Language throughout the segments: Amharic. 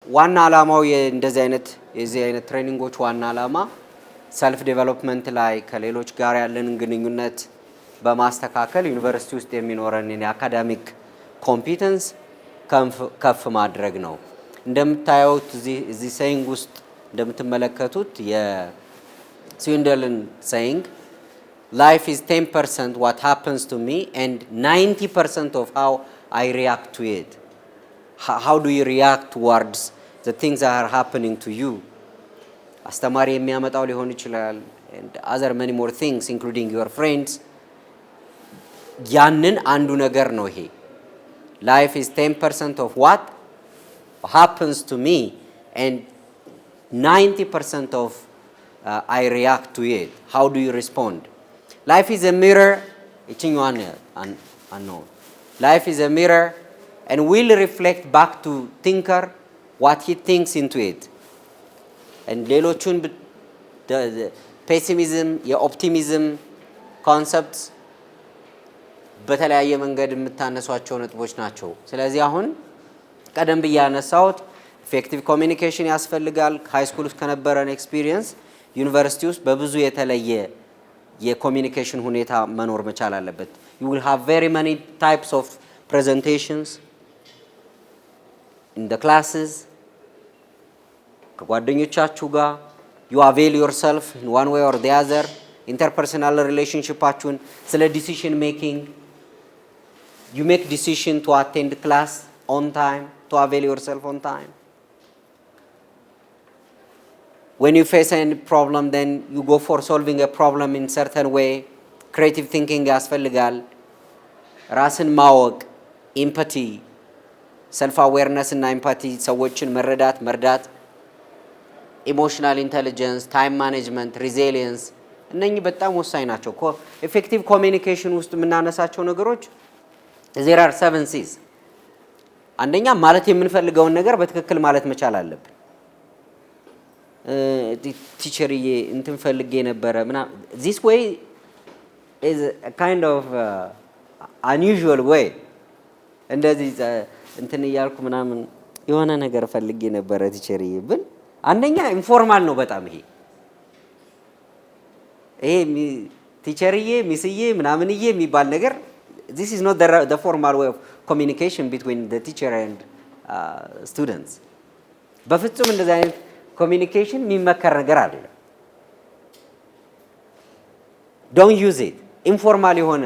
ዋና ዓላማው እንደዚህ አይነት የዚህ አይነት ትሬኒንጎች ዋና ዓላማ ሰልፍ ዴቨሎፕመንት ላይ ከሌሎች ጋር ያለን ግንኙነት በማስተካከል ዩኒቨርሲቲ ውስጥ የሚኖረን የአካዳሚክ ኮምፒተንስ ከፍ ማድረግ ነው። እንደምታዩት እዚህ ሴይንግ ውስጥ እንደምትመለከቱት የስዊንደልን ሴይንግ life is 10% what happens to me and 90% of how I react to it. How do you react towards the things that are happening to you? አስተማሪ የሚያመጣው ሊሆን ይችላል and other many more things including your friends. ያንን አንዱ ነገር ነው ይሄ life is 10% of what happens to me and 90% of I react to it. How do you respond? Life is a mirror. Life is a mirror and will reflect back to thinker what he thinks into it. And ሌሎቹን pessimism የoptimism concepts በተለያየ መንገድ የምታነሷቸው ነጥቦች ናቸው። ስለዚህ አሁን ቀደም ብዬ ያነሳሁት effective communication ያስፈልጋል። ሃይ ስኩል ውስጥ ከነበረን ኤክስፒሪየንስ ዩኒቨርሲቲ ውስጥ በብዙ የተለየ የኮሚኒኬሽን ሁኔታ መኖር መቻል አለበት። you will have very many types of presentations in the classes ከጓደኞቻችሁ ጋር you avail yourself in one way or the other interpersonal relationshipአችሁን ስለ decision making you make decision to attend class on time to avail yourself on time. When you face any problem, then you go for solving a problem in certain way. Creative thinking ያስፈልጋል። ራስን ማወቅ empathy, self awareness እና empathy ሰዎችን መርዳት emotional intelligence, time management, resilience እነኚህ በጣም ወሳኝ ናቸው። effective communication ውስጥ የምናነሳቸው ነገሮች there are 7 C's. አንደኛ ማለት የምንፈልገውን ነገር በትክክል ማለት መቻል አለብን። ቲቸርዬ እንትን ፈልጌ ነበር this way is a kind of unusual way እንደዚህ እንትን እያልኩ ምናምን የሆነ ነገር ፈልጌ ነበር ቲቸርዬ ብል አንደኛ ኢንፎርማል ነው በጣም ይሄ ቲቸርዬ ሚስዬ ምናምንዬ የሚባል ነገር this is not the formal way of communication between the teacher and students. በፍጹም እንደዚህ አይነት ኮሚኒኬሽን የሚመከር ነገር አይደለም። don't use it. ኢንፎርማል የሆነ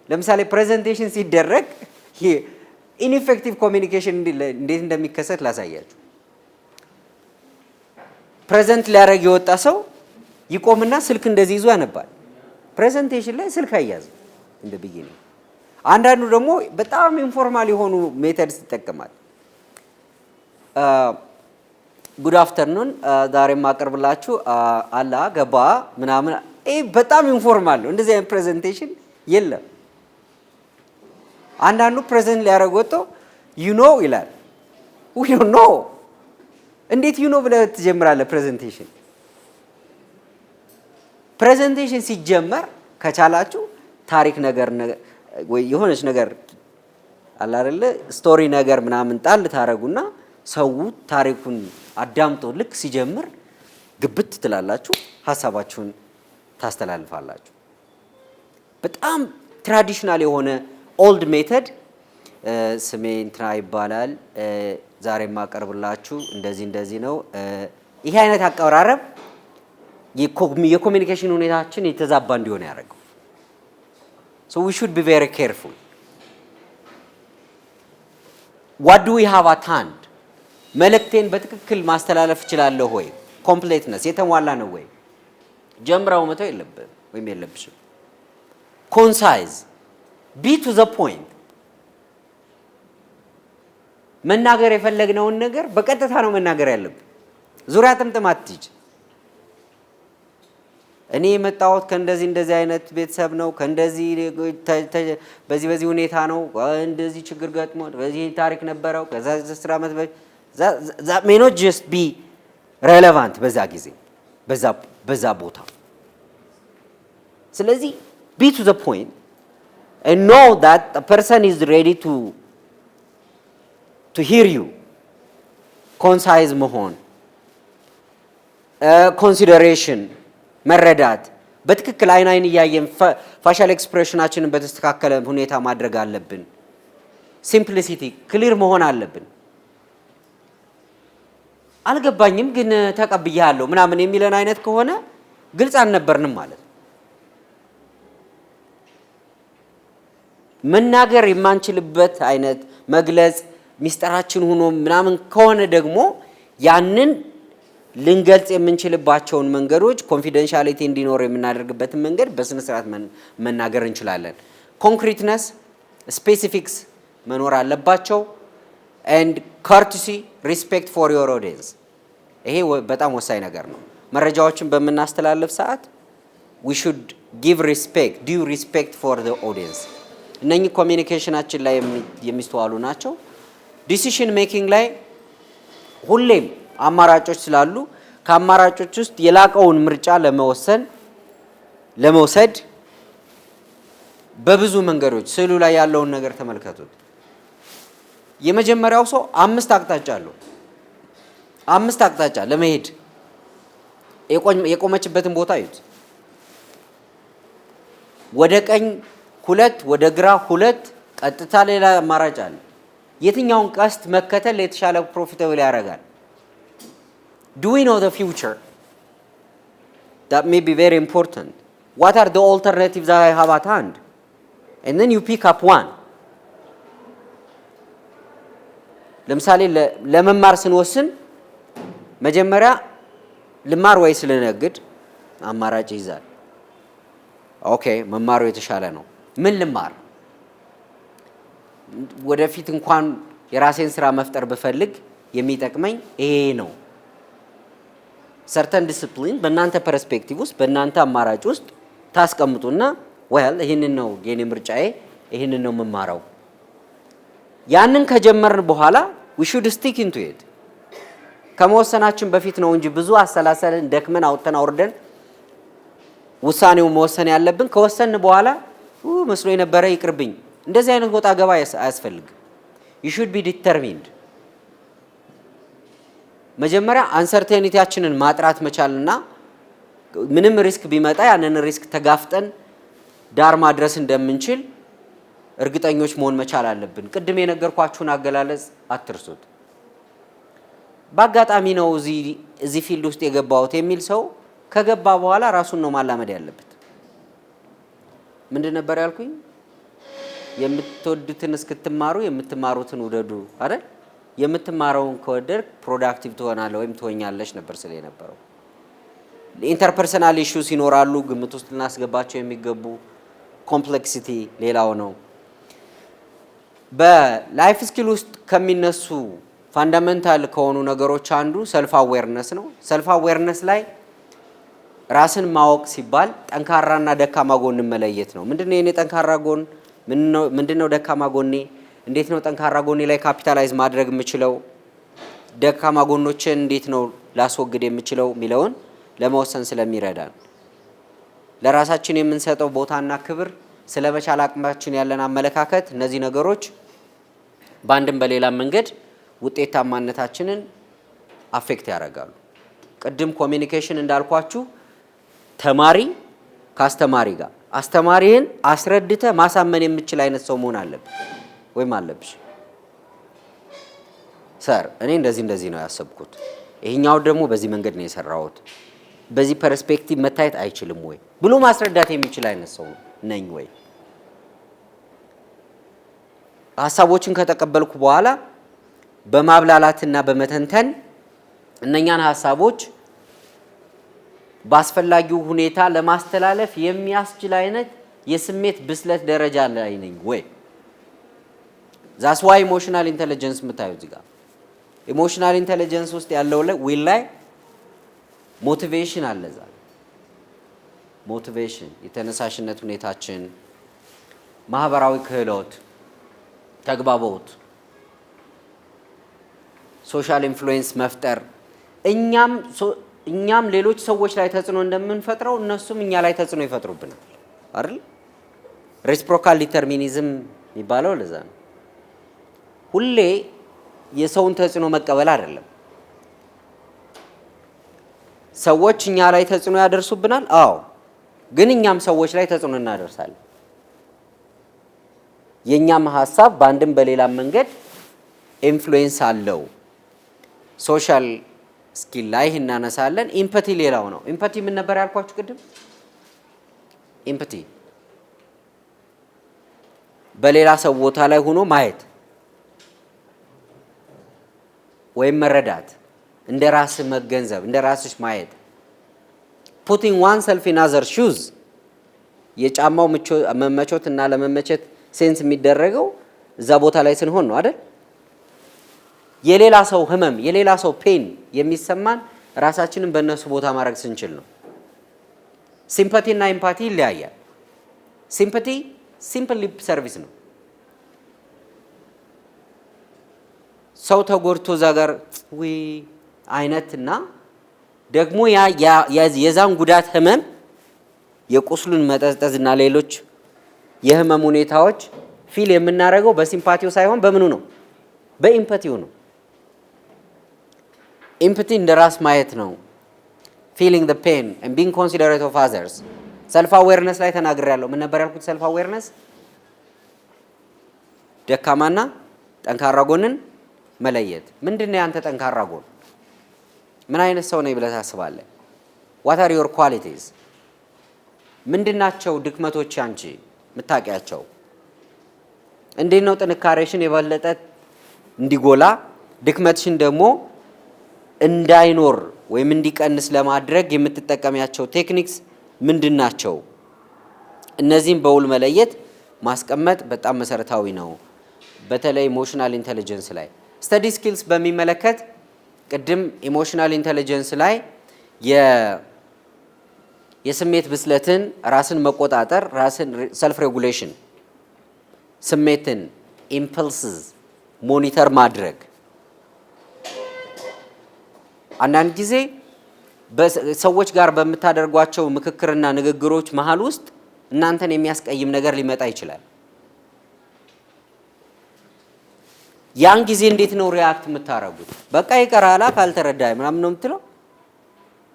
ለምሳሌ ፕሬዘንቴሽን ሲደረግ ineffective communication እንዴት እንደሚከሰት ላሳያችሁ። ፕሬዘንት ሊያደርግ የወጣ ሰው ይቆምና ስልክ እንደዚህ ይዞ ያነባል። ፕሬዘንቴሽን ላይ ስልክ አያዝም እንደ beginning። አንዳንዱ ደግሞ በጣም ኢንፎርማል የሆኑ ሜተድስ ይጠቀማል። ጉድ አፍተርኑን ዛሬ ማቀርብላችሁ አላ ገባ ምናምን በጣም ኢንፎርማል ነው። እንደዚህ አይነት ፕሬዘንቴሽን የለም። አንዳንዱ ፕሬዘንት ሊያደርግ ወጥቶ you know ይላል። we don't know እንዴት you know ብለህ ትጀምራለህ ፕሬዘንቴሽን ሲጀመር ከቻላችሁ ታሪክ ነገር ወይ የሆነች ነገር አለ አይደለ ስቶሪ ነገር ምናምን ጣል ታረጉና ሰው ታሪኩን አዳምጦ ልክ ሲጀምር ግብት ትላላችሁ ሐሳባችሁን ታስተላልፋላችሁ። በጣም ትራዲሽናል የሆነ ኦልድ ሜተድ ስሜ እንትና ይባላል ዛሬ ማቀርብላችሁ እንደዚህ ነው። ይሄ አይነት አቀራረብ የኮሚኒኬሽን ሁኔታችን የተዛባ እንዲሆን ያደርጋል። So we should be very careful. What do we have at hand? መልእክቴን በትክክል ማስተላለፍ እችላለሁ ወይ? ኮምፕሌትነስ የተሟላ ነው ወይ? ጀምራው መተው የለብህም ወይም የለብሽም። ኮንሳይዝ be to the point መናገር የፈለግነውን ነገር በቀጥታ ነው መናገር ያለብን። ዙሪያ ጥምጥም አትይጅ። እኔ የመጣሁት ከእንደዚህ አይነት ቤተሰብ ነው ከእንደዚህ በዚህ ሁኔታ ነው እንደዚህ ችግር ገጥሞ በዚህ ታሪክ ነበረው ከዛ 10 ዓመት that may not just be relevant በዛ ጊዜ በዛ ቦታ። ስለዚህ be to the point and know that the person is ready to hear you ኮንሳይዝ መሆን፣ ኮንሲደሬሽን መረዳት፣ በትክክል አይን እያየን ፋሻል ኤክስፕሬሽናችንን በተስተካከለ ሁኔታ ማድረግ አለብን። ሲምፕሊሲቲ ክሊር መሆን አለብን። አልገባኝም ግን ተቀብያለሁ ምናምን የሚለን አይነት ከሆነ ግልጽ አልነበርንም ማለት ነው። መናገር የማንችልበት አይነት መግለጽ ሚስጥራችን ሆኖ ምናምን ከሆነ ደግሞ ያንን ልንገልጽ የምንችልባቸውን መንገዶች ኮንፊደንሻሊቲ እንዲኖር የምናደርግበትን መንገድ በስነ ስርዓት መናገር እንችላለን። ኮንክሪትነስ ስፔሲፊክስ መኖር አለባቸው። and courtesy respect for your audience ይሄ በጣም ወሳኝ ነገር ነው። መረጃዎችን በመናስተላለፍ ሰዓት we should give respect due respect for the audience እነኚህ ኮሚኒኬሽናችን ላይ የሚስተዋሉ ናቸው። ዲሲሽን ሜኪንግ ላይ ሁሌም አማራጮች ስላሉ ከአማራጮች ውስጥ የላቀውን ምርጫ ለመውሰድ በብዙ መንገዶች ስዕሉ ላይ ያለውን ነገር ተመልከቱት። የመጀመሪያው ሰው 5 አቅጣጫ አለው። 5 አቅጣጫ ለመሄድ የቆመችበትን ቦታ ይዩት። ወደ ቀኝ 2፣ ወደ ግራ 2፣ ቀጥታ ሌላ አማራጭ አለ። የትኛውን ቀስት መከተል የተሻለ ፕሮፊታብል ያደርጋል? Do we know the future? That may be very important. What are the alternatives that I have at hand? And then you pick up one. ለምሳሌ ለመማር ስንወስን መጀመሪያ ልማር ወይስ ልነግድ አማራጭ ይዛል። ኦኬ መማሩ የተሻለ ነው። ምን ልማር? ወደፊት እንኳን የራሴን ስራ መፍጠር ብፈልግ የሚጠቅመኝ ይሄ ነው። ሰርተን ዲሲፕሊን በእናንተ ፐርስፔክቲቭ ውስጥ በእናንተ አማራጭ ውስጥ ታስቀምጡና well ይሄንን ነው የኔ ምርጫዬ፣ ይሄንን ነው መማራው። ያንን ከጀመርን በኋላ we should stick into it ከመወሰናችን በፊት ነው እንጂ ብዙ አሰላሰልን ደክመን አውጥተን አውርደን ውሳኔው መወሰን ያለብን ከወሰን በኋላ መስሎ የነበረ ይቅርብኝ እንደዚህ አይነት ወጣ ገባ አያስፈልግም። you should be determined መጀመሪያ አንሰርቴኒቲያችንን ማጥራት መቻልና ምንም ሪስክ ቢመጣ ያንን ሪስክ ተጋፍጠን ዳር ማድረስ እንደምንችል እርግጠኞች መሆን መቻል አለብን። ቅድም የነገርኳችሁን አገላለጽ አትርሱት። በአጋጣሚ ነው እዚህ ፊልድ ውስጥ የገባሁት የሚል ሰው ከገባ በኋላ ራሱን ነው ማላመድ ያለበት። ምንድን ነበር ያልኩኝ? የምትወዱትን እስክትማሩ የምትማሩትን ውደዱ አይደል? የምትማረውን ከወደድክ ፕሮዳክቲቭ ትሆናለህ ወይም ትሆኛለሽ ነበር ስለ የነበረው። ኢንተርፐርሰናል ኢሹስ ይኖራሉ ግምት ውስጥ ልናስገባቸው የሚገቡ ኮምፕሌክሲቲ ሌላው ነው። በላይፍ ስኪል ውስጥ ከሚነሱ ፋንዳሜንታል ከሆኑ ነገሮች አንዱ ሰልፍ አዌርነስ ነው። ሰልፍ አዌርነስ ላይ ራስን ማወቅ ሲባል ጠንካራና ደካማ ጎን መለየት ነው። ምንድነው የኔ ጠንካራ ጎን? ምንድነው ደካማ ጎኔ? እንዴት ነው ጠንካራ ጎኔ ላይ ካፒታላይዝ ማድረግ የምችለው? ደካማ ጎኖችን እንዴት ነው ላስወግድ የምችለው ሚለውን ለመወሰን ስለሚረዳን ለራሳችን የምንሰጠው ቦታና ክብር ስለመቻል አቅማችን ያለን አመለካከት እነዚህ ነገሮች በአንድም በሌላ መንገድ ውጤታማነታችንን አፌክት ያደርጋሉ። ቅድም ኮሚኒኬሽን እንዳልኳችሁ ተማሪ ከአስተማሪ ጋር አስተማሪህን አስረድተ ማሳመን የምችል አይነት ሰው መሆን አለብህ ወይም አለብሽ። ሰር እኔ እንደዚህ ነው ያሰብኩት፣ ይሄኛው ደግሞ በዚህ መንገድ ነው የሰራሁት፣ በዚህ ፐርስፔክቲቭ መታየት አይችልም ወይ ብሎ ማስረዳት የሚችል አይነት ሰው ነኝ ወይ? ሐሳቦችን ከተቀበልኩ በኋላ በማብላላትና በመተንተን እነኛን ሐሳቦች በአስፈላጊው ሁኔታ ለማስተላለፍ የሚያስችል አይነት የስሜት ብስለት ደረጃ ላይ ነኝ ወይ? that's why emotional intelligence የምታዩት እዚህ ጋር ኢሞሽናል ኢንተለጀንስ ውስጥ ያለው ዊል ላይ ሞቲቬሽን አለ። እዛ ሞቲቬሽን የተነሳሽነት ሁኔታችን፣ ማህበራዊ ክህሎት፣ ተግባቦት፣ ሶሻል ኢንፍሉዌንስ መፍጠር እኛም ሌሎች ሰዎች ላይ ተጽዕኖ እንደምንፈጥረው እነሱም እኛ ላይ ተጽዕኖ ይፈጥሩብናል አይደል? ሬሲፕሮካል ዲተርሚኒዝም የሚባለው ለዛ ነው። ሁሌ የሰውን ተጽዕኖ መቀበል አይደለም ሰዎች እኛ ላይ ተጽዕኖ ያደርሱብናል። አዎ፣ ግን እኛም ሰዎች ላይ ተጽዕኖ እናደርሳለን። የኛም ሐሳብ በአንድም በሌላም መንገድ ኢንፍሉዌንስ አለው። ሶሻል ስኪል ላይ እናነሳለን። ኢምፓቲ ሌላው ነው። ኢምፓቲ ምን ነበር ያልኳችሁ ቅድም? ኢምፓቲ በሌላ ሰው ቦታ ላይ ሆኖ ማየት ወይም መረዳት፣ እንደ ራስ መገንዘብ፣ እንደ ራስሽ ማየት። putting oneself in other shoes የጫማው መመቾት እና ለመመቸት ሴንስ የሚደረገው እዛ ቦታ ላይ ስንሆን ነው አይደል? የሌላ ሰው ህመም፣ የሌላ ሰው ፔን የሚሰማን ራሳችንን በእነሱ ቦታ ማድረግ ስንችል ነው። ሲምፓቲ እና ኢምፓቲ ይለያያል። ሲምፓቲ ሲምፕል ሊፕ ሰርቪስ ነው። ሰው ተጎድቶ እዛ ጋር ወይ አይነትና ደግሞ የዛን ጉዳት ህመም የቁስሉን መጠዝጠዝና ሌሎች የህመም ሁኔታዎች ፊል የምናደርገው በሲምፓቲው ሳይሆን በምኑ ነው? በኢምፓቲው ነው። ኢምፓቲ እንደ ራስ ማየት ነው። feeling the pain and being considerate of others ሰልፍ አዌርነስ ላይ ተናግሬያለሁ። ምን ነበር ያልኩት? ሰልፍ አዌርነስ ደካማና ጠንካራ ጎንን መለየት። ምንድነው ያንተ ጠንካራ ጎን? ምን አይነት ሰው ነኝ ብለህ ታስባለህ? what are your qualities? ምንድናቸው ድክመቶች አንቺ ምታቂያቸው? እንዴት ነው ጥንካሬሽን የበለጠ እንዲጎላ ድክመትሽን ደግሞ እንዳይኖር ወይም እንዲቀንስ ለማድረግ የምትጠቀሚያቸው ቴክኒክስ ምንድናቸው? እነዚህን በውል መለየት ማስቀመጥ በጣም መሰረታዊ ነው። በተለይ ኢሞሽናል ኢንተለጀንስ ላይ ስተዲ ስኪልስ በሚመለከት ቅድም ኢሞሽናል ኢንተለጀንስ ላይ የስሜት ብስለትን፣ ራስን መቆጣጠር፣ ራስን ሰልፍ ሬጉሌሽን፣ ስሜትን ኢምፐልስስ ሞኒተር ማድረግ። አንዳንድ ጊዜ ሰዎች ጋር በምታደርጓቸው ምክክርና ንግግሮች መሃል ውስጥ እናንተን የሚያስቀይም ነገር ሊመጣ ይችላል። ያን ጊዜ እንዴት ነው ሪአክት የምታረጉት? በቃ ይቀራላ ካልተረዳይ ምናምን ነው የምትለው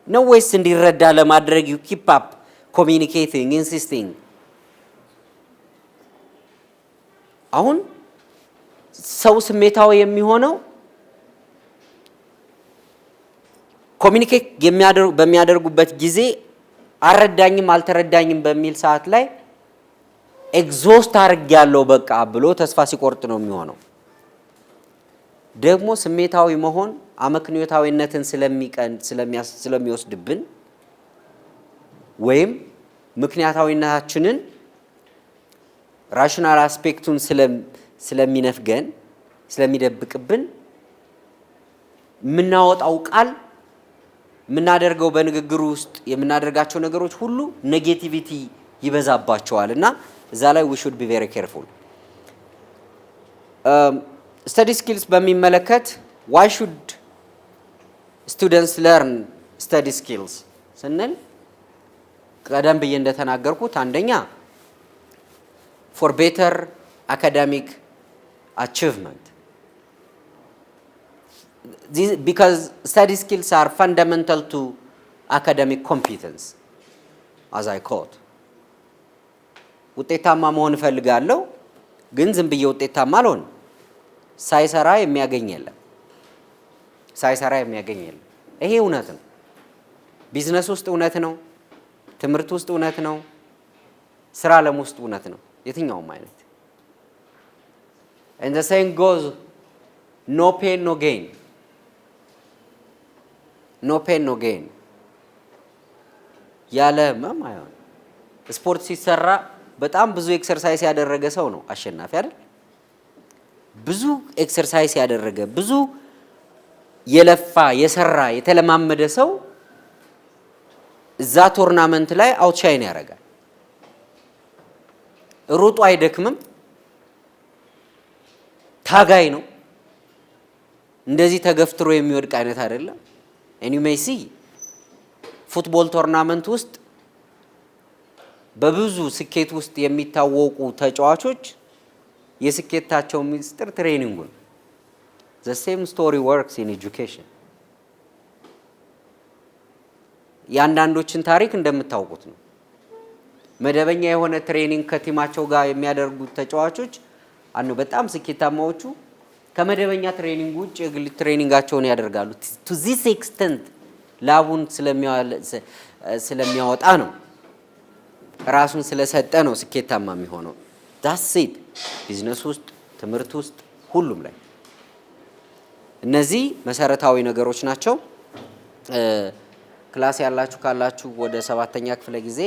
ነው ወይስ እንዲረዳ ለማድረግ you keep up communicating insisting? አሁን ሰው ስሜታዊ የሚሆነው ኮሚኒኬት በሚያደርጉበት ጊዜ አልረዳኝም አልተረዳኝም በሚል ሰዓት ላይ ኤግዞስት አድርጌያለሁ በቃ ብሎ ተስፋ ሲቆርጥ ነው የሚሆነው። ደግሞ ስሜታዊ መሆን አመክንዮታዊነትን ስለሚወስድብን ወይም ምክንያታዊነታችንን ራሽናል አስፔክቱን ስለሚነፍገን ስለሚደብቅብን የምናወጣው ቃል የምናደርገው በንግግሩ ውስጥ የምናደርጋቸው ነገሮች ሁሉ ኔጌቲቪቲ ይበዛባቸዋል እና እዛ ላይ we should be very careful። study skills በሚመለከት why should students learn study skills ስንል ቀደም ብዬ እንደተናገርኩት አንደኛ for better academic achievement. Because study skills are fundamental to academic competence as I quote. ውጤታማ መሆን እፈልጋለሁ ግን ዝም ብዬ ውጤታማ አልሆን። ሳይሰራ የሚያገኝ የለም። ይሄ እውነት ነው። ቢዝነስ ውስጥ እውነት ነው። ትምህርት ውስጥ እውነት ነው። ስራ ዓለም ውስጥ እውነት ነው። የትኛውም አይነት and the saying goes no pain no gain. no pain no gain ያለ ህመም አይሆን። ስፖርት ሲሰራ በጣም ብዙ ኤክሰርሳይዝ ያደረገ ሰው ነው አሸናፊ አይደል? ብዙ ኤክሰርሳይዝ ያደረገ ብዙ የለፋ የሰራ የተለማመደ ሰው እዛ ቶርናመንት ላይ አውትሻይን ያደርጋል። ሩጡ አይደክምም። ታጋይ ነው። እንደዚህ ተገፍትሮ የሚወድቅ አይነት አይደለም። and you may see ፉትቦል ቶርናመንት ውስጥ በብዙ ስኬት ውስጥ የሚታወቁ ተጫዋቾች የስኬታቸው ሚስጥር ትሬኒንግ ነው። the same story works in education. ያንዳንዶችን ታሪክ እንደምታውቁት ነው። መደበኛ የሆነ ትሬኒንግ ከቲማቸው ጋር የሚያደርጉት ተጫዋቾች በጣም ስኬታማዎቹ ከመደበኛ ትሬኒንግ ውጭ የግል ትሬኒንጋቸውን ያደርጋሉ። to this extent ላቡን ስለሚያወጣ ነው፣ ራሱን ስለሰጠ ነው ስኬታማ የሚሆነው። that's it ቢዝነስ ውስጥ፣ ትምህርት ውስጥ፣ ሁሉም ላይ እነዚህ መሰረታዊ ነገሮች ናቸው። ክላስ ያላችሁ ካላችሁ ወደ 7ኛ ክፍለ ጊዜ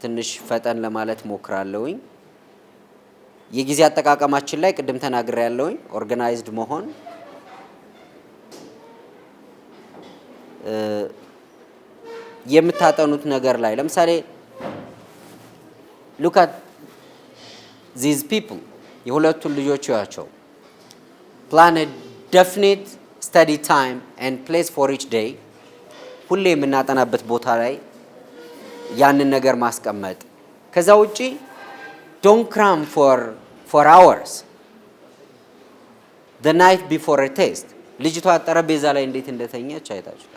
ትንሽ ፈጠን ለማለት ሞክራለሁኝ። የጊዜ አጠቃቀማችን ላይ ቅድም ተናግሬ ያለውኝ ኦርጋናይዝድ መሆን፣ የምታጠኑት ነገር ላይ ለምሳሌ look at these people የሁለቱን ልጆች ያቸው plan a definite study time and place for each day ሁሌ የምናጠናበት ቦታ ላይ ያንን ነገር ማስቀመጥ። ከዛ ውጪ don't cram for hours the night before a test ልጅቷ ጠረጴዛ ላይ እንዴት እንደተኛች አይታችሁ።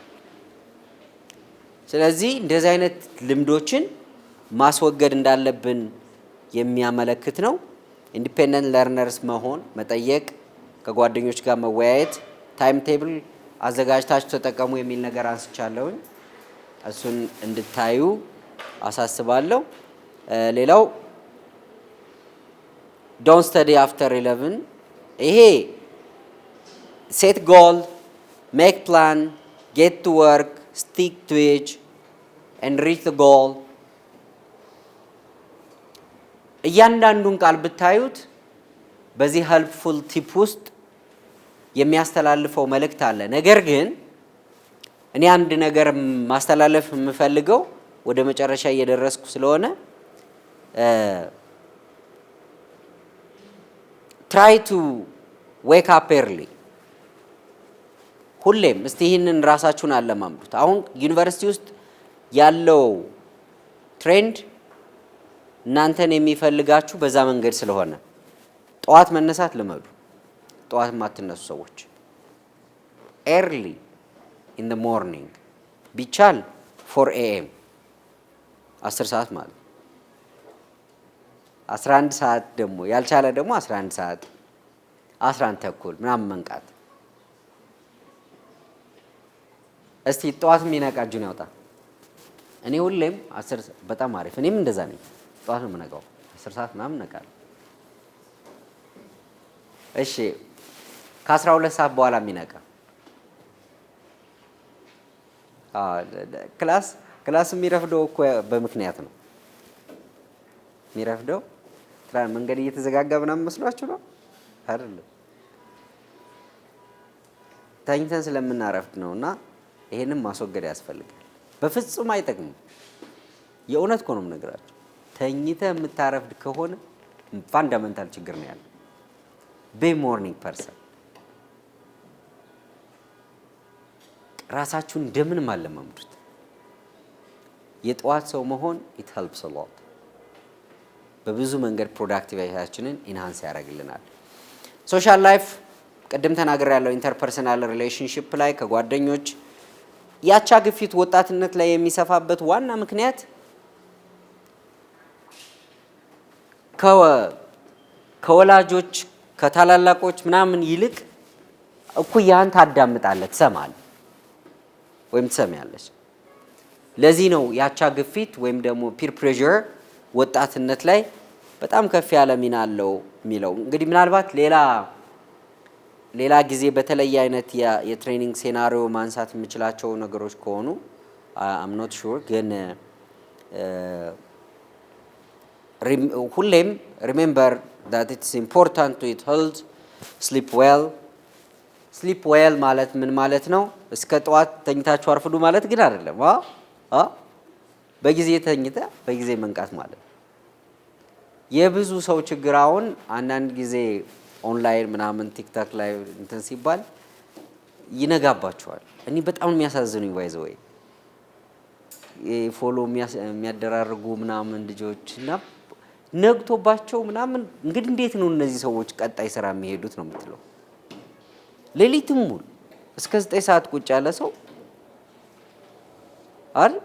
ስለዚህ እንደዚህ አይነት ልምዶችን ማስወገድ እንዳለብን የሚያመለክት ነው። ኢንዲፔንደንት ለርነርስ መሆን፣ መጠየቅ፣ ከጓደኞች ጋር መወያየት፣ ታይም ቴብል አዘጋጅታችሁ ተጠቀሙ የሚል ነገር አንስቻለሁኝ። እሱን እንድታዩ አሳስባለሁ። ሌላው don't study after 11 ይሄ set goal, make plan, get to work, stick to it and reach the goal እያንዳንዱን ቃል ብታዩት በዚህ helpful tip ውስጥ የሚያስተላልፈው መልእክት አለ። ነገር ግን እኔ አንድ ነገር ማስተላለፍ የምፈልገው ወደ መጨረሻ እየደረስኩ ስለሆነ try to wake up early ሁሌም እስቲ ይህንን ራሳችሁን አለማምዱት። አሁን ዩኒቨርሲቲ ውስጥ ያለው ትሬንድ እናንተን የሚፈልጋችሁ በዛ መንገድ ስለሆነ ጠዋት መነሳት ልመዱ። ጠዋት ማትነሱ ሰዎች early in the morning ቢቻል 4 AM 10 ሰዓት ማለት 11 ሰዓት ደግሞ ያልቻለ ደግሞ 11 ሰዓት 11 ተኩል ምናምን መንቃት። እስቲ ጠዋት የሚነቃ እጁን ያውጣ። እኔ ሁሌም 10 በጣም አሪፍ። እኔም እንደዛ ነኝ። ጠዋት ነው የምነቃው 10 ሰዓት ምናምን ነቃለሁ። እሺ ከ12 ሰዓት በኋላ የሚነቃ ክላስ የሚረፍደው እኮ በምክንያት ነው የሚረፍደው። መንገድ እየተዘጋጋ ምናምን መስሏችሁ ነው አይደለም? ተኝተን ስለምናረፍድ ነውና ይሄንን ማስወገድ ያስፈልጋል። በፍጹም አይጠቅምም። የእውነት እኮ ነው የምነግራችሁ። ተኝተህ የምታረፍድ ከሆነ ፋንዳመንታል ችግር ነው ያለው። ቤ ሞርኒንግ ፐርሰን ራሳችሁን እንደምን ማለማምዱት። የጠዋት ሰው መሆን it helps a lot በብዙ መንገድ ፕሮዳክቲቪቲያችንን ኢንሃንስ ያደርግልናል። ሶሻል ላይፍ ቅድም ተናግሬ ያለው ኢንተርፐርሰናል ሪሌሽንሺፕ ላይ ከጓደኞች ያቻ ግፊት ወጣትነት ላይ የሚሰፋበት ዋና ምክንያት ከወላጆች ከታላላቆች ምናምን ይልቅ እኩያን ታዳምጣለህ፣ ትሰማለህ ወይም ትሰሚያለሽ። ለዚህ ነው ያቻ ግፊት ወይም ደግሞ ፒር ፕሬዠር ወጣትነት ላይ በጣም ከፍ ያለ ሚና አለው የሚለው። እንግዲህ ምናልባት ሌላ ጊዜ በተለየ አይነት የትሬኒንግ ሴናሪዮ ማንሳት የምችላቸው ነገሮች ከሆኑ I'm not sure ግን ሁሌም remember that it's important to eat healthy, sleep well ማለት ምን ማለት ነው? እስከ ጠዋት ተኝታችሁ አርፍዱ ማለት ግን አይደለም። በጊዜ ተኝተ በጊዜ መንቃት ማለት የብዙ ሰው ችግር አሁን አንዳንድ ጊዜ ኦንላይን ምናምን ቲክቶክ ላይ እንትን ሲባል ይነጋባቸዋል። እኔ በጣም የሚያሳዝኑኝ ባይዘው ፎሎ የሚያደራርጉ ምናምን ልጆችና ነግቶባቸው ምናምን እንግዲህ እንዴት ነው እነዚህ ሰዎች ቀጣይ ስራ የሚሄዱት ነው የምትለው? ሌሊቱን ሙሉ እስከ 9 ሰዓት ቁጭ ያለ ሰው አይደል?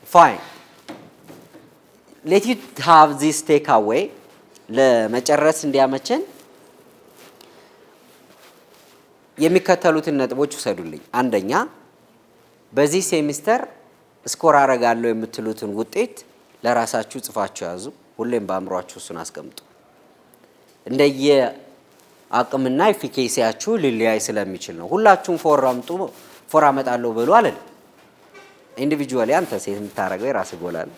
ፋይን ሌት ዩ ሃቭ ዚስ ቴክ አዌይ ለመጨረስ እንዲያመቸን የሚከተሉትን ነጥቦች ውሰዱልኝ። አንደኛ በዚህ ሴሚስተር ስኮር አረጋለሁ የምትሉትን ውጤት ለራሳችሁ ጽፋችሁ ያዙ። ሁሌም በአእምሯችሁ እሱን አስቀምጡ። እንደየ አቅምና ኤፊኬሲያችሁ ሊለያይ ስለሚችል ነው። ሁላችሁም ፎር አመጣለሁ በሉ አለን። ኢንዲቪጁዋሊ አንተ ሴት የምታረገው የራስህ ጎል አለ።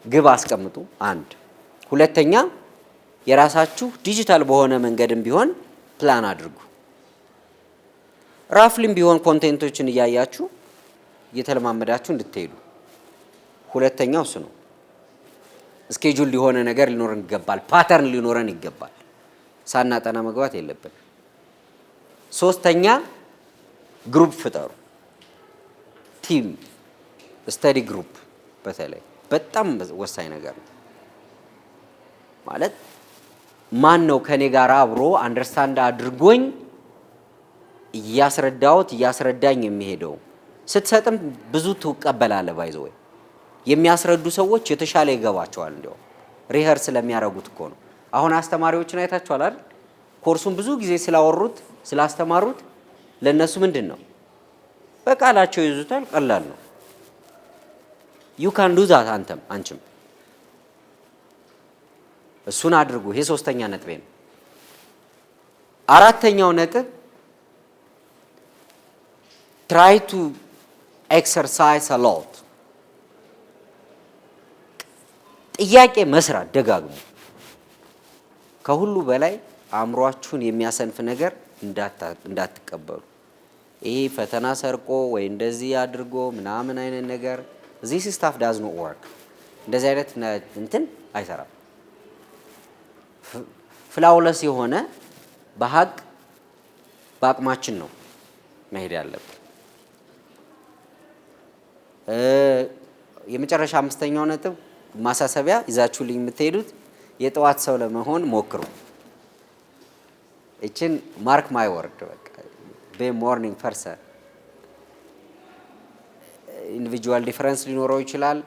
ግብ አስቀምጡ። አንድ ሁለተኛ የራሳችሁ ዲጂታል በሆነ መንገድም ቢሆን ፕላን አድርጉ። ራፍሊም ቢሆን ኮንቴንቶችን እያያችሁ እየተለማመዳችሁ እንድትሄዱ። ሁለተኛው እሱ ነው። ስኬጁል ሊሆነ ነገር ሊኖረን ይገባል። ፓተርን ሊኖረን ይገባል። ሳናጠና መግባት የለብን። ሶስተኛ ግሩፕ ፍጠሩ። ቲም ስተዲ ግሩፕ በተለይ በጣም ወሳኝ ነገር ነው። ማለት ማን ነው ከኔ ጋር አብሮ አንደርስታንድ አድርጎኝ እያስረዳኝ የሚሄደው? ስትሰጥም ብዙ ትቀበላለህ። ባይዘው የሚያስረዱ ሰዎች የተሻለ ይገባቸዋል። እንዲያው ሪኸርስ ስለሚያደርጉት እኮ ነው። አሁን አስተማሪዎችን አይታችኋል አይደል? ኮርሱን ብዙ ጊዜ ስላስተማሩት ለነሱ ምንድነው በቃላቸው ይዙታል። ቀላል ነው። ዩ ካን ዱ ዛት። አንቺም እሱን አድርጉ። ይሄ ሶስተኛ ነጥቤ ነው። አራተኛው ነጥብ try to exercise a lot። ጥያቄ መስራት ደጋግሙ። ከሁሉ በላይ አእምሯችሁን የሚያሰንፍ ነገር እንዳትቀበሉ። ይሄ ፈተና ሰርቆ ወይ እንደዚህ አድርጎ ምናምን አይነት ነገር this stuff does not work። እንደዚህ አይነት እንትን አይሰራም። ፍላውለስ የሆነ በሀቅ በአቅማችን ነው መሄድ ያለብን። የመጨረሻ አምስተኛው ነጥብ ማሳሰቢያ ይዛችሁልኝ የምትሄዱት የጠዋት ሰው ለመሆን ሞክሩ። እቺን ማርክ ማይ ወርድ በቃ ሞርኒንግ ፐርሰን። ኢንዲቪጁዋል ዲፈረንስ ሊኖረው ይችላል።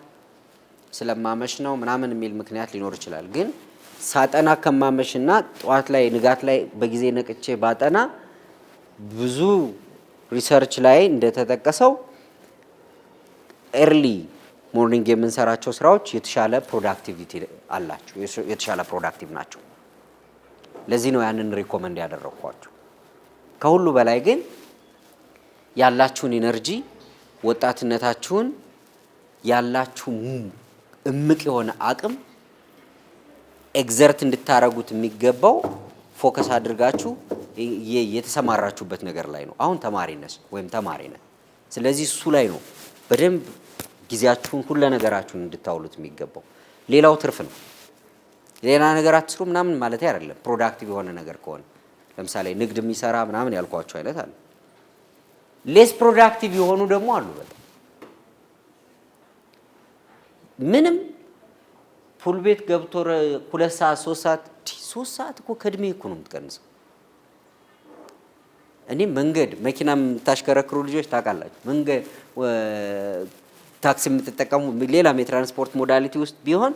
ስለማመሽ ነው ምናምን የሚል ምክንያት ሊኖር ይችላል። ግን ሳጠና ከማመሽና ጠዋት ላይ ንጋት ላይ በጊዜ ነቅቼ ባጠና ብዙ ሪሰርች ላይ እንደተጠቀሰው ኤርሊ ሞርኒንግ የምንሰራቸው ስራዎች የተሻለ ፕሮዳክቲቪቲ አላቸው፣ የተሻለ ፕሮዳክቲቭ ናቸው። ለዚህ ነው ያንን ሪኮመንድ ያደረኳችሁ። ከሁሉ በላይ ግን ያላችሁን ኢነርጂ ወጣትነታችሁን ያላችሁ እምቅ የሆነ አቅም ኤግዘርት እንድታረጉት የሚገባው ፎከስ አድርጋችሁ የተሰማራችሁበት ነገር ላይ ነው። አሁን ተማሪ ነህ። ስለዚህ እሱ ላይ ነው በደንብ ጊዜያችሁን ሁሉ ነገራችሁን እንድታውሉት የሚገባው። ሌላው ትርፍ ነው። ሌላ ነገር አትስሩ ምናምን ማለት አይደለም። ፕሮዳክቲቭ የሆነ ነገር ከሆነ ለምሳሌ ንግድ የሚሰራ ምናምን ያልኳቸው አይነት አለ። ሌስ ፕሮዳክቲቭ የሆኑ ደግሞ አሉ። በጣም ምንም ፑል ቤት ገብቶ 2 ሰዓት 3 ሰዓት እኮ ከእድሜ እኮ ነው የምትቀንሰው። እኔ መኪና የምታሽከረክሩ ልጆች ታውቃላችሁ፣ መንገድ ታክሲ የምትጠቀሙ ሌላም የትራንስፖርት ሞዳሊቲ ውስጥ ቢሆን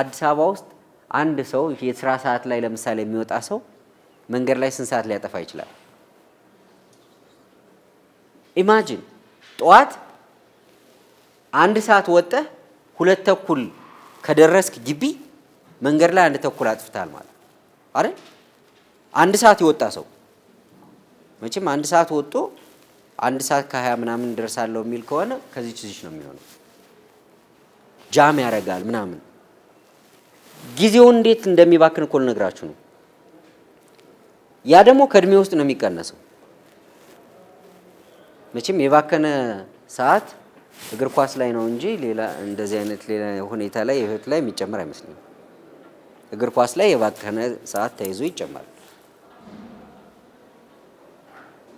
አዲስ አበባ ውስጥ አንድ ሰው የስራ ሰዓት ላይ ለምሳሌ የሚወጣ ሰው መንገድ ላይ ስንት ሰዓት ሊያጠፋ ይችላል? ኢማጂን ጠዋት 1 ሰዓት ወጥተህ 2 ተኩል ከደረስክ ግቢ መንገድ ላይ 1 ተኩል አጥፍታል ማለት አይደል? 1 ሰዓት ይወጣ ሰው መቼም 1 ሰዓት ወጥቶ 1 ሰዓት ከ20 ምናምን ደርሳለሁ የሚል ከሆነ ከዚህ ነው የሚሆነው። ጃም ያደርጋል ምናምን። ጊዜውን እንዴት እንደሚባክን እኮ ልነግራችሁ ነው። ያ ደግሞ ከእድሜ ውስጥ ነው የሚቀነሰው። መቼም የባከነ ሰዓት እግር ኳስ ላይ ነው እንጂ ሌላ እንደዚህ አይነት ሌላ ሁኔታ ላይ ህይወት ላይ የሚጨመር አይመስልኝም። እግር ኳስ ላይ የባከነ ሰዓት ተይዞ ይጨመራል።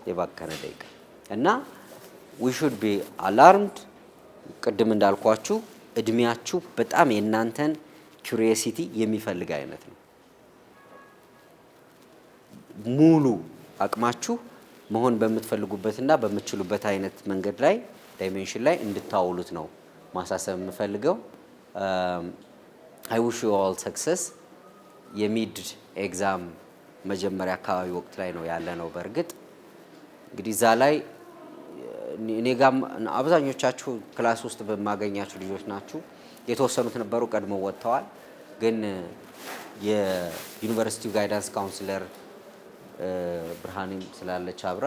የባከነ ደቂቃ እና we should be alarmed። ቅድም እንዳልኳችሁ እድሜያችሁ በጣም የእናንተን ኩሪዮሲቲ የሚፈልግ አይነት ነው። ሙሉ አቅማችሁ መሆን በምትፈልጉበትና በምትችሉበት አይነት መንገድ ላይ ዳይሜንሽን ላይ እንድታውሉት ነው ማሳሰብ የምፈልገው። I wish you all success። የሚድ ኤግዛም መጀመሪያ አካባቢ ወቅት ላይ ነው ያለ ነው። በርግጥ እንግዲህ እዛ ላይ እኔ ጋም አብዛኞቻችሁ ክላስ ውስጥ በማገኛችሁ ልጆች ናችሁ። የተወሰኑት ነበሩ ቀድሞ ወጥተዋል። ግን የዩኒቨርሲቲው ጋይዳንስ ካውንስለር ብርሃኔም ስላለች አብራ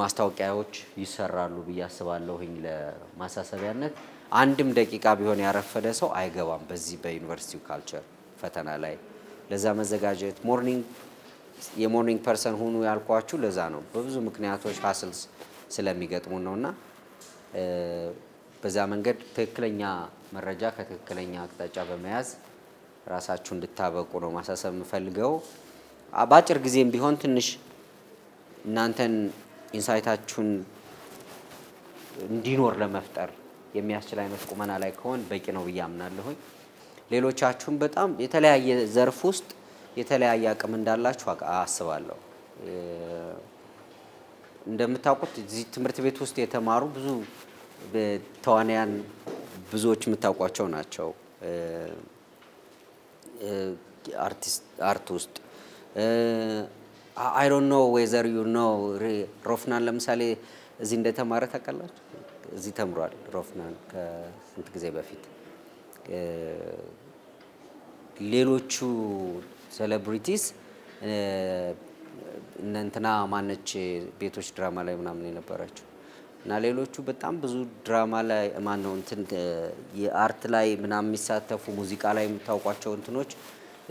ማስታወቂያዎች ይሰራሉ ብዬ አስባለሁኝ። ለማሳሰቢያነት አንድም ደቂቃ ቢሆን ያረፈደ ሰው አይገባም በዚህ በዩኒቨርሲቲው ካልቸር ፈተና ላይ። ለዛ መዘጋጀት የሞርኒንግ ፐርሰን ሁኑ ያልኳችሁ ለዛ ነው። በብዙ ምክንያቶች ሀስልስ ስለሚገጥሙ ነውና በዛ መንገድ ትክክለኛ መረጃ ከትክክለኛ አቅጣጫ በመያዝ ራሳችሁ እንድታበቁ ነው ማሳሰብ የምፈልገው። በአጭር ጊዜም ቢሆን ትንሽ እናንተን ኢንሳይታችሁን እንዲኖር ለመፍጠር የሚያስችል አይነት ቁመና ላይ ከሆን በቂ ነው ብዬ አምናለሁኝ። ሌሎቻችሁም በጣም የተለያየ ዘርፍ ውስጥ የተለያየ አቅም እንዳላችሁ አስባለሁ። እንደምታውቁት እዚህ ትምህርት ቤት ውስጥ የተማሩ ብዙ ተዋናያን ብዙዎች የምታውቋቸው ናቸው። አርት ውስጥ I don't know whether you know ሮፍናን ለምሳሌ እዚህ እንደተማረ ታውቃላችሁ? እዚህ ተምሯል ሮፍናን ከስንት ጊዜ በፊት። ሌሎቹ ሴሌብሪቲስ እንትና ማነች ቤቶች ድራማ ላይ ምናምን የነበረችው እና ሌሎቹ በጣም ብዙ ድራማ ላይ ማን ነው እንትን የአርት ላይ ምናምን የሚሳተፉ ሙዚቃ ላይ የምታውቋቸው እንትኖች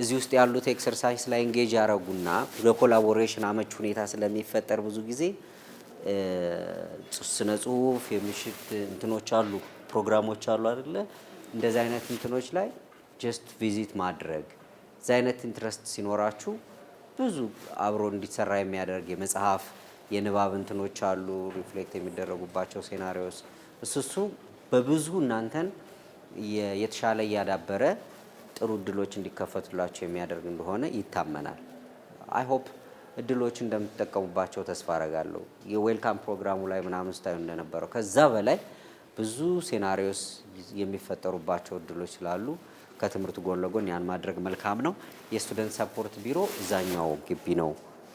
እዚህ ውስጥ ያሉት ኤክሰርሳይዝ ላይ ኤንጌጅ ያረጉና ለኮላቦሬሽን አመች ሁኔታ ስለሚፈጠር ብዙ ጊዜ ስነ ጽሁፍ የምሽት እንትኖች አሉ ፕሮግራሞች አሉ አይደለ? እንደዚህ አይነት እንትኖች ላይ ጀስት ቪዚት ማድረግ እዛ አይነት ኢንትረስት ሲኖራችሁ ብዙ አብሮ እንዲሰራ የሚያደርግ የመጽሐፍ የንባብ እንትኖች አሉ ሪፍሌክት የሚደረጉባቸው ሴናሪዮስ እሱ በብዙ እናንተን የተሻለ ያዳበረ ጥሩ እድሎች እንዲከፈቱላችሁ የሚያደርግ እንደሆነ ይታመናል። አይ ሆፕ እድሎች እንደምትጠቀሙባቸው ተስፋ አረጋለሁ። የዌልካም ፕሮግራሙ ላይ ምናምን ስታዩ እንደነበረው ከዛ በላይ ብዙ ሴናሪዮስ የሚፈጠሩባቸው እድሎች ስላሉ ከትምህርቱ ጎን ለጎን ያን ማድረግ መልካም ነው። የስቱደንት ሰፖርት ቢሮ እዛኛው ግቢ ነው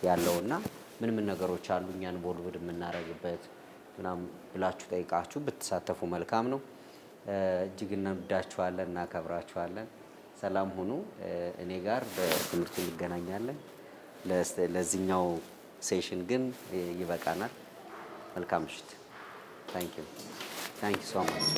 ያለውና ምን ነገሮች አሉ እኛን ኢንቮልቭድ የምናደርግበት ምናምን ብላችሁ ጠይቃችሁ ብትሳተፉ መልካም ነው። እጅግ እንወዳችኋለን፣ እናከብራችኋለን። ሰላም ሁኑ። እኔ ጋር በትምህርቱ እንገናኛለን። ለዚህኛው ሴሽን ግን ይበቃናል። መልካም ምሽት። ታንክ ዩ ሶ ማች።